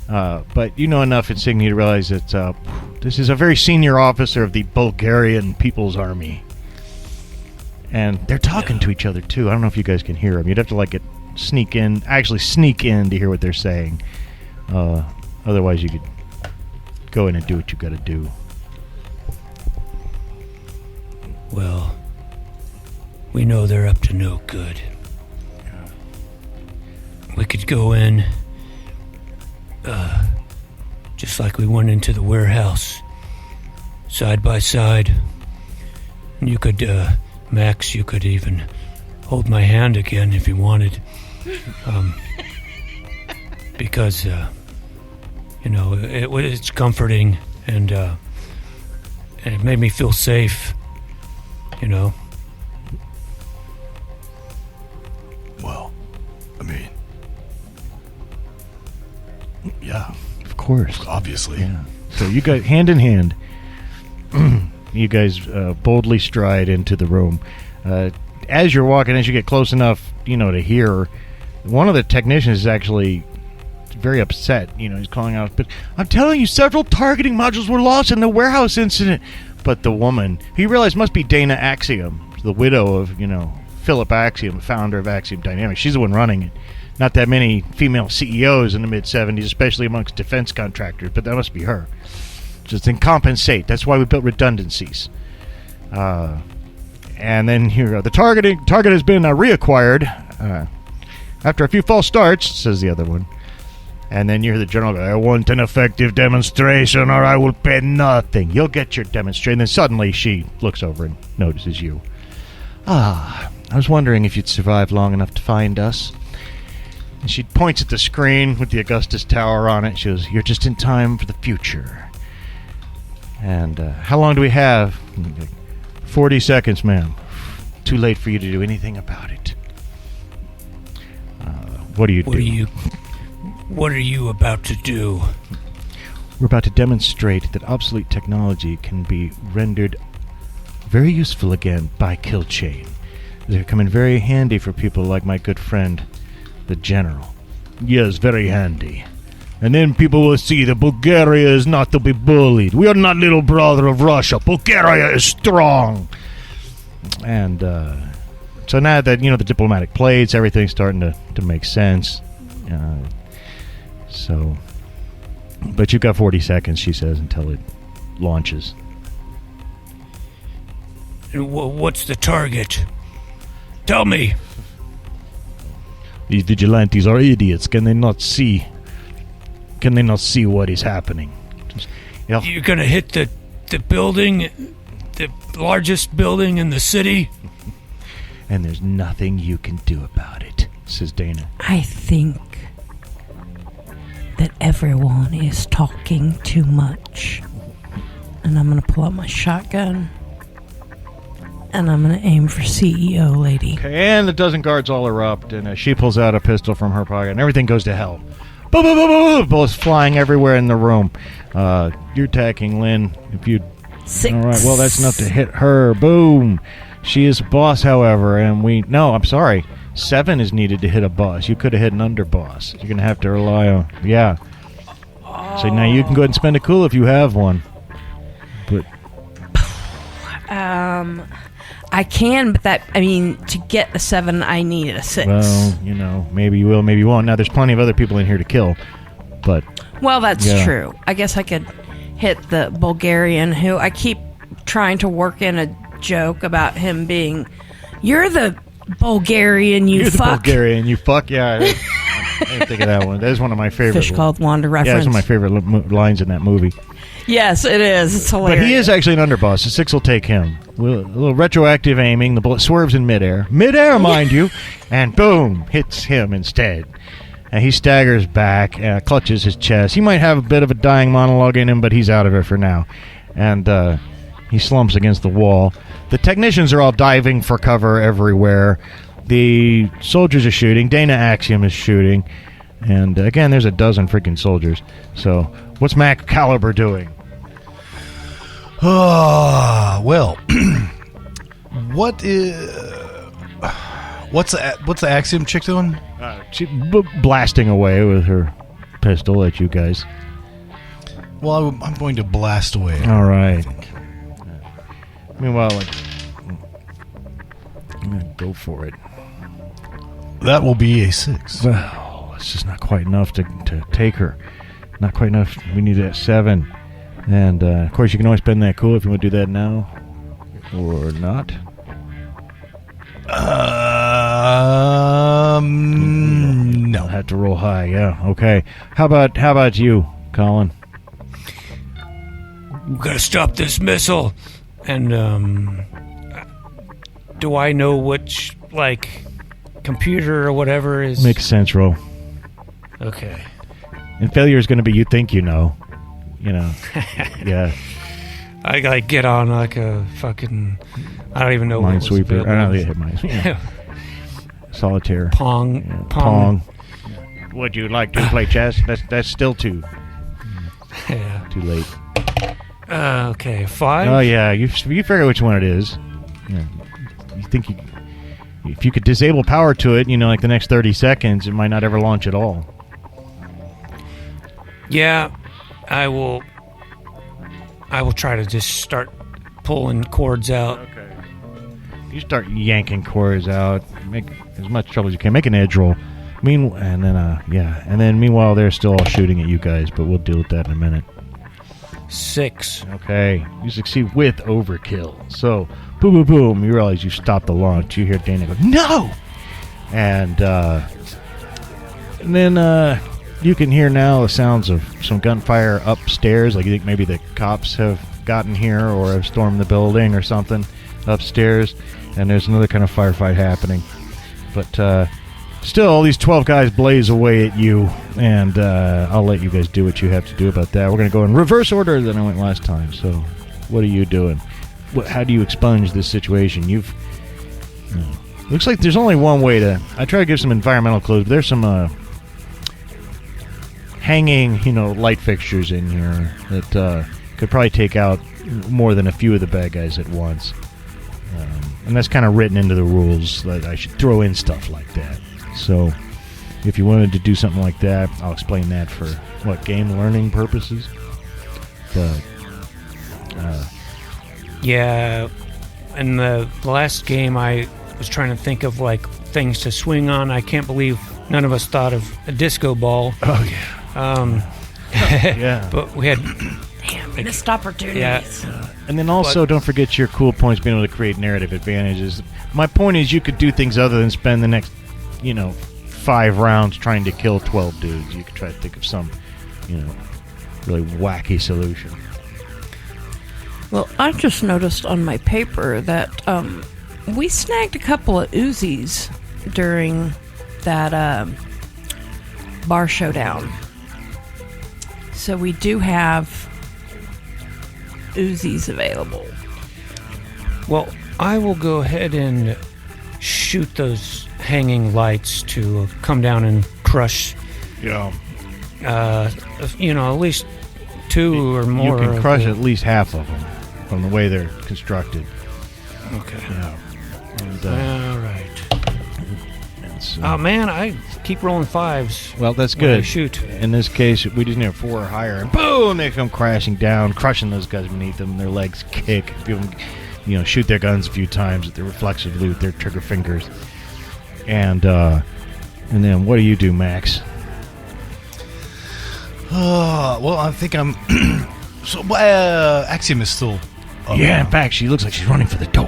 but you know enough insignia to realize that this is a very senior officer of the Bulgarian People's Army. And they're talking to each other, too. I don't know if you guys can hear them. You'd have to, sneak in to hear what they're saying. Otherwise, you could go in and do what you got to do. Well, we know they're up to no good. We could go in, just like we went into the warehouse, side by side. And you could, Max, you could even hold my hand again if you wanted. Because, it's comforting and it made me feel safe, Well, I mean, yeah, Of course. obviously. Yeah. So you guys, hand in hand, you guys boldly stride into the room. As you're walking, as you get close enough, to hear, one of the technicians is actually very upset. He's calling out, "But I'm telling you, several targeting modules were lost in the warehouse incident." But the woman, he realized, must be Dana Axiom, the widow of, Philip Axiom, founder of Axiom Dynamics. She's the one running it. Not that many female CEOs in the mid-'70s, especially amongst defense contractors, but that must be her. Just incompensate. That's why we built redundancies. And then here, the target has been reacquired after a few false starts, says the other one. And then you hear the general go, "I want an effective demonstration or I will pay nothing." You'll get your demonstration. And then suddenly she looks over and notices you. "I was wondering if you'd survive long enough to find us." And she points at the screen with the Augustus Tower on it. She goes, "You're just in time for the future." And how long do we have? 40 seconds, ma'am. Too late for you to do anything about it. What do you do? What are you about to do? We're about to demonstrate that obsolete technology can be rendered very useful again by kill chain. They're coming very handy for people like my good friend, the General. Yes, very handy. And then people will see that Bulgaria is not to be bullied. We are not little brother of Russia. Bulgaria is strong. And so now that, the diplomatic plates, everything's starting to make sense. But you've got 40 seconds, she says, until it launches. And what's the target? Tell me. These vigilantes are idiots. Can they not see what is happening? You're gonna hit the building, the largest building in the city? And there's nothing you can do about it, says Dana. I think that everyone is talking too much. And I'm going to pull out my shotgun. And I'm going to aim for CEO lady. Okay, and the dozen guards all erupt, and she pulls out a pistol from her pocket, and everything goes to hell. Boom, boom, boom, boom, boom. Bullets flying everywhere in the room. You're attacking Lynn. If you 6. All right, well, that's enough to hit her. Boom. She is a boss, however, and no, I'm sorry. 7 is needed to hit a boss. You could have hit an underboss. You're going to have to rely on... Yeah. So now you can go ahead and spend a cool if you have one. But... I can, but to get a 7, I need a 6. Well, maybe you will, maybe you won't. Now, there's plenty of other people in here to kill, but... Well, that's true. I guess I could hit the Bulgarian, who I keep trying to work in a joke about him being, you're the Bulgarian, you You're fuck. The Bulgarian, you fuck, yeah. I didn't think of that one. That is one of my favorite. Fish called Wanda reference. Yeah, it's one of my favorite lines in that movie. Yes, it is. It's hilarious. But he is actually an underboss. The 6 will take him. A little retroactive aiming. The bullet swerves in midair. Midair, mind you. And boom, hits him instead. And he staggers back, clutches his chest. He might have a bit of a dying monologue in him, but he's out of it for now. And he slumps against the wall. The technicians are all diving for cover everywhere. The soldiers are shooting. Dana Axiom is shooting. And again, there's a dozen freaking soldiers. So, what's Mac Caliber doing? Well, what's the Axiom chick doing? She's blasting away with her pistol at you guys. Well, I'm going to blast away. All right. Meanwhile, I'm going to go for it. That will be a 6. Well, it's just not quite enough to take her. Not quite enough. We need a 7. And, of course, you can always spend that cool if you want to do that now. Or not. No. I'll have to roll high, yeah. Okay. How about you, Colin? We gotta stop this missile. And, do I know which, computer or whatever is... Makes sense, roll. Okay. And failure is going to be you think you know. Yeah. I get on like a fucking... I don't even know what Minesweeper. I don't know, hit mine. Yeah. Solitaire. Pong. Yeah. Pong. Would you like to play chess? That's still 2. Yeah. Too late. Okay, 5? Oh, yeah. You figure which one it is. Yeah. You think if you could disable power to it, the next 30 seconds, it might not ever launch at all. Yeah, I will try to just start pulling cords out. Okay. You start yanking cords out. Make as much trouble as you can. Make an edge roll. And then meanwhile they're still all shooting at you guys, but we'll deal with that in a minute. 6. Okay. You succeed with overkill. So, boom, boom, boom. You realize you've stopped the launch. You hear Dana go, no! And then you can hear now the sounds of some gunfire upstairs. Like you think maybe the cops have gotten here or have stormed the building or something upstairs. And there's another kind of firefight happening. But still, all these 12 guys blaze away at you. And I'll let you guys do what you have to do about that. We're going to go in reverse order than I went last time. So what are you doing? How do you expunge this situation? Looks like there's only one way to... I try to give some environmental clues, but there's some... hanging, light fixtures in here that could probably take out more than a few of the bad guys at once. And that's kind of written into the rules that I should throw in stuff like that. So, if you wanted to do something like that, I'll explain that for game learning purposes. But Yeah, in the last game, I was trying to think of things to swing on. I can't believe none of us thought of a disco ball. oh yeah, yeah. But we had, Damn, missed opportunities. yeah, And then also, don't forget your cool points being able to create narrative advantages. My point is, you could do things other than spend the next, 5 rounds trying to kill 12 dudes. You could try to think of some, really wacky solution. Well, I just noticed on my paper that we snagged a couple of Uzis during that bar showdown. So we do have Uzis available. well, I will go ahead and shoot those hanging lights to come down and crush, Yeah. at least 2 or more. You can of crush the- at least half of them from the way they're constructed. Okay. Yeah. And, All right. and so- Oh man, I keep rolling 5s. well, that's when I good. shoot. In this case, we just need 4 or higher, and boom, they come crashing down, crushing those guys beneath them. Their legs kick. If you shoot their guns a few times with their reflexive loot, their trigger fingers, and then what do you do, Max? Well, I think I'm. So, Axiom is still. Yeah, in fact, she looks like she's running for the door.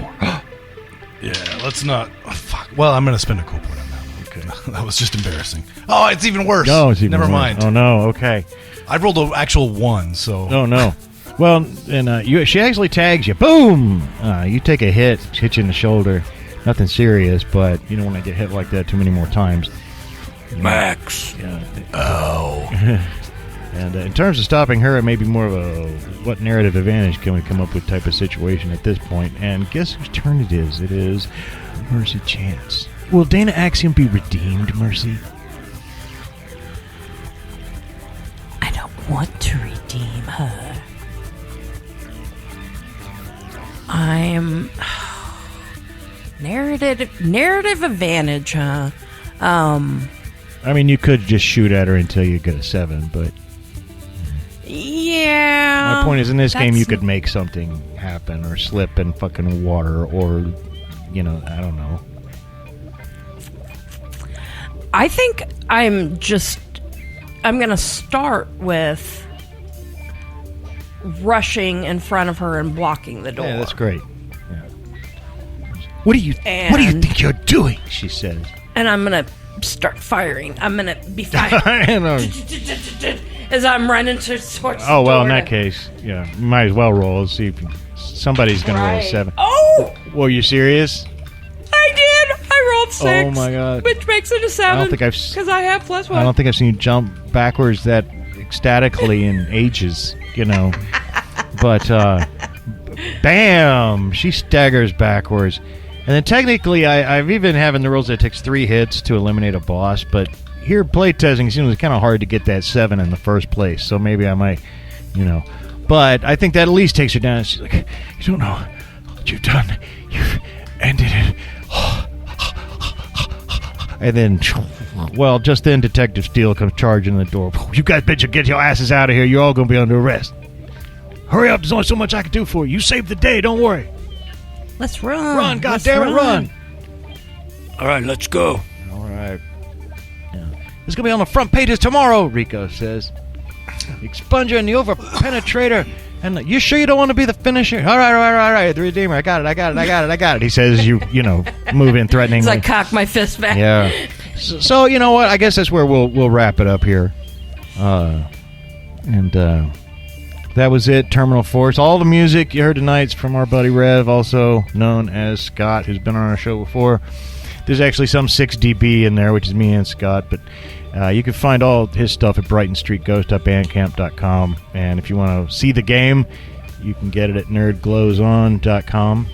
Yeah, let's not. Oh, fuck. Well, I'm going to spend a cool point on that. Okay. That was just embarrassing. Oh, it's even worse. No, it's even Never worse. mind. Oh no, okay. I rolled an actual 1, so. Oh no. Well, and she actually tags you. Boom! You take a hit. She hits you in the shoulder. Nothing serious, but you don't want to get hit like that too many more times. Max. Yeah. Oh. And in terms of stopping her, it may be more of a what narrative advantage can we come up with type of situation at this point. And guess whose turn it is? It is Mercy Chance. Will Dana Axiom be redeemed, Mercy? I don't want to redeem her. I am narrative advantage, huh? I mean, you could just shoot at her until you get a 7, but Yeah. my point is, in this game, you that's- could make something happen or slip in fucking water or, I don't know. I think I'm going to start with rushing in front of her and blocking the door. Yeah, that's great. Yeah. What do you And- think you're doing? She says. And I'm going to start firing. I'm going to be firing I know. as I'm running towards the Oh, well, door in that to- case, yeah, you might as well roll. See if somebody's going to roll a Right. 7. Oh! Well, you serious? I did! I rolled 6. Oh, my God. Which makes it a 7. I don't think I've Because I have +1. I don't think I've seen you jump backwards that ecstatically in ages, But, bam! She staggers backwards. And then technically, I've even having the rules that it takes 3 hits to eliminate a boss, but here playtesting it seems kind of hard to get that 7 in the first place, so maybe I might, But I think that at least takes her down. She's like, you don't know what you've done. You've ended it. And then, well, just then Detective Steele comes charging the door. You guys better get your asses out of here. You're all going to be under arrest. Hurry up. There's only so much I can do for you. You saved the day. Don't worry. Let's run. Run, Let's goddammit, run. All right, let's go. All right. Yeah. It's going to be on the front pages tomorrow, Rico says. The expunger and the over-penetrator. And you sure you don't want to be the finisher? All right. The Redeemer. I got it. He says, you move in threateningly. As I cock my fist back. Yeah. So you know what? I guess that's where we'll wrap it up here. That was it. Terminal Force. All the music you heard tonight is from our buddy Rev, also known as Scott, who's been on our show before. There's actually some 6dB in there, which is me and Scott, but you can find all his stuff at brightonstreetghost.bandcamp.com. And if you want to see the game, you can get it at nerdglowson.com.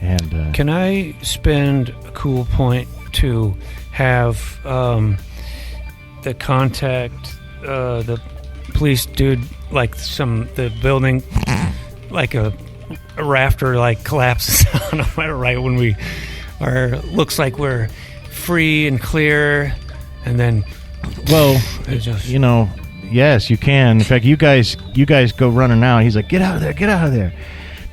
And Can I spend a cool point to have the contact, the police dude, like the building, like a rafter, like collapses on them right when we are, looks like we're free and clear, and then Well, it just yes, you can. In fact, you guys go running out. He's like, get out of there, get out of there.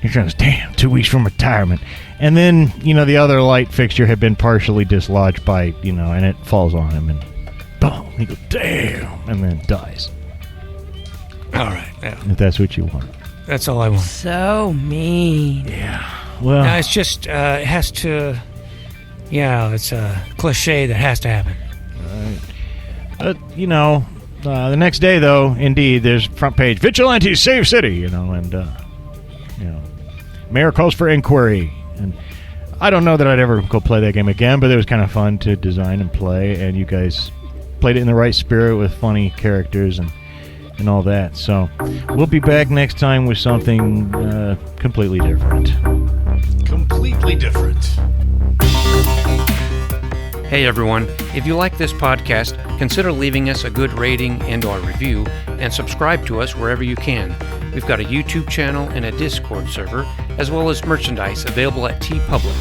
You're trying to, damn, 2 weeks from retirement. And then, the other light fixture had been partially dislodged by, and it falls on him, and boom, he goes, damn, and then dies. all right. Yeah, If that's what you want. that's all I want. So mean. Well, No, it's just it has to. Yeah, it's a cliche that has to happen. the next day, though, indeed, there's front page, Vigilantes save city, and, mayor calls for inquiry. And I don't know that I'd ever go play that game again, but it was kind of fun to design and play, and you guys played it in the right spirit with funny characters and all that. So we'll be back next time with something completely different. Completely different. Hey everyone, if you like this podcast, consider leaving us a good rating and/or review, and subscribe to us wherever you can. We've got a YouTube channel and a Discord server, as well as merchandise available at TeePublic.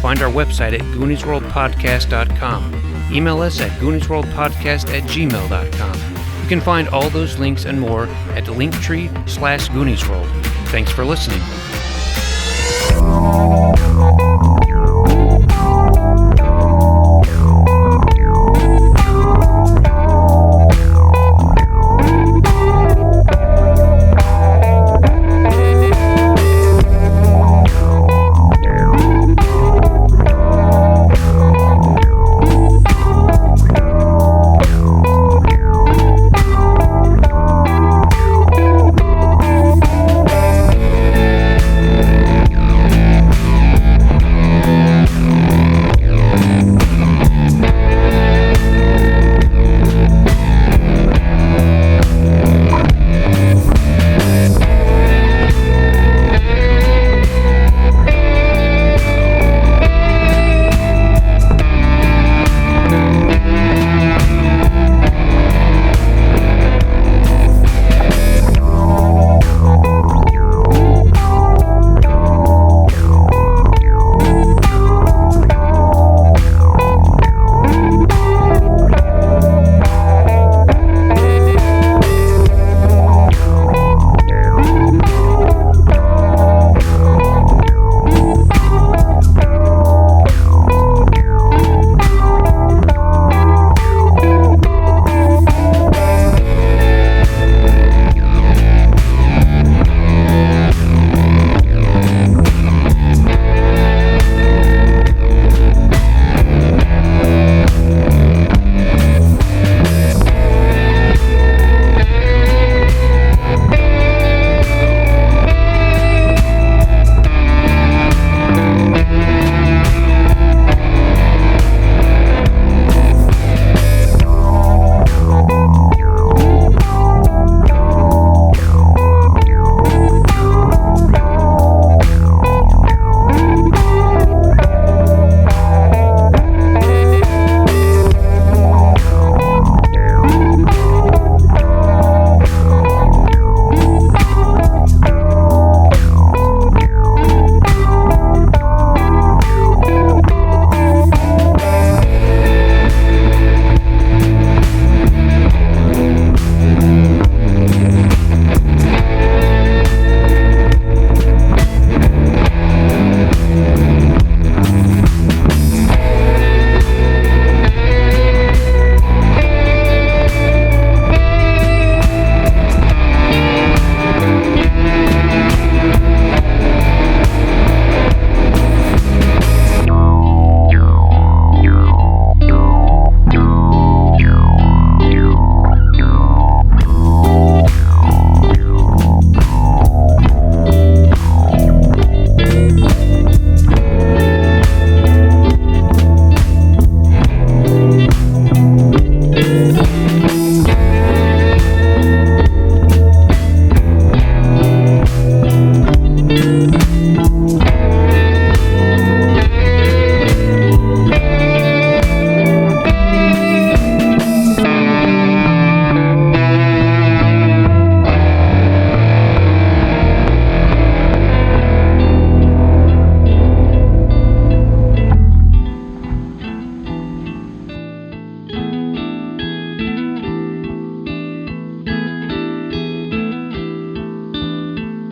Find our website at GooniesWorldPodcast.com. Email us at GooniesWorldPodcast@gmail.com. You can find all those links and more at linktree/GooniesWorld. Thanks for listening.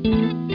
you.